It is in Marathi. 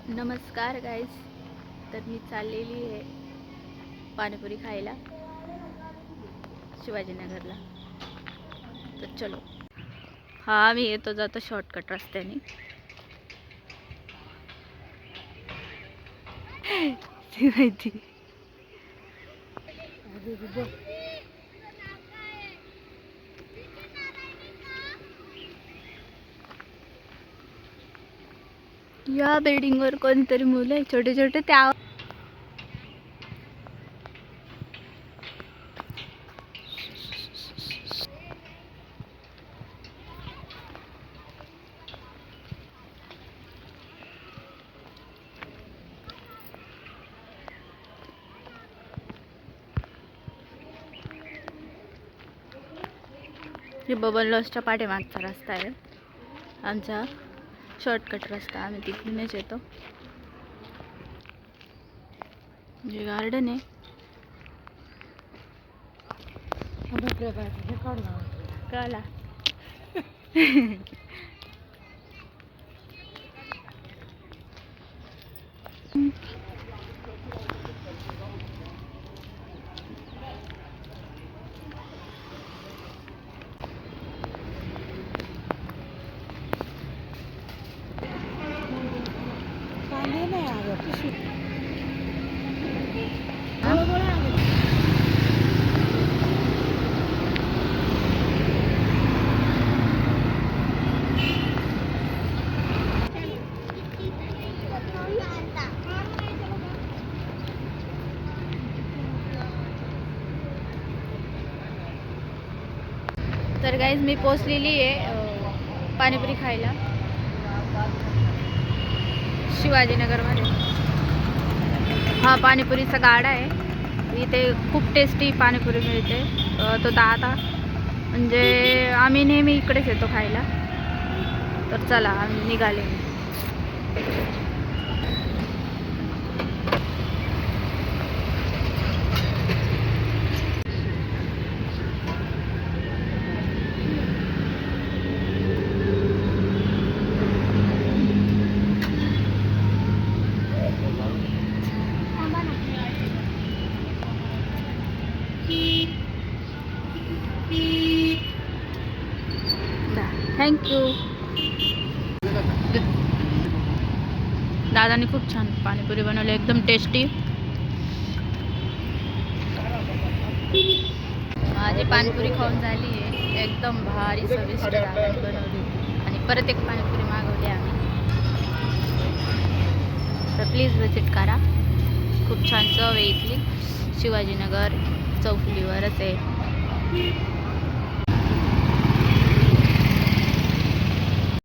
नमस्कार गाईज. तर मी चाललेली आहे पाणीपुरी खायला शिवाजीनगरला. तर चलो. हा आम्ही येतो जातो शॉर्टकट रस्त्याने. माहिती या बिल्डिंगवर कोणतरी मुलं आहे छोटे छोटे. त्या हे बबन लॉसच्या पाठीमागचा रस्ता आहे आमचा, शॉर्टकट रस्ता. आम्ही तिकडूनच येतो. जे गार्डन आहे कळला. तर गाईज मी पोचलेली आहे पाणीपुरी खायला शिवाजीनगरमध्ये. हा पाणीपुरीचा गाडा आहे. इथे खूप टेस्टी पाणीपुरी मिळते. तो दादा म्हणजे आम्ही नेहमी इकडेच येतो खायला. तर चला आम्ही निघाले. थँक्यू. दादाने खूप छान पाणीपुरी बनवली, एकदम टेस्टी. माझी पाणीपुरी खाऊन झाली आहे, एकदम भारी चविष्ट दादाने बनवली. आणि परत एक पाणीपुरी मागवली आम्ही. तर प्लीज विजिट करा. खूप छान चव आहे इथली. शिवाजीनगर चौफुलीवरच आहे.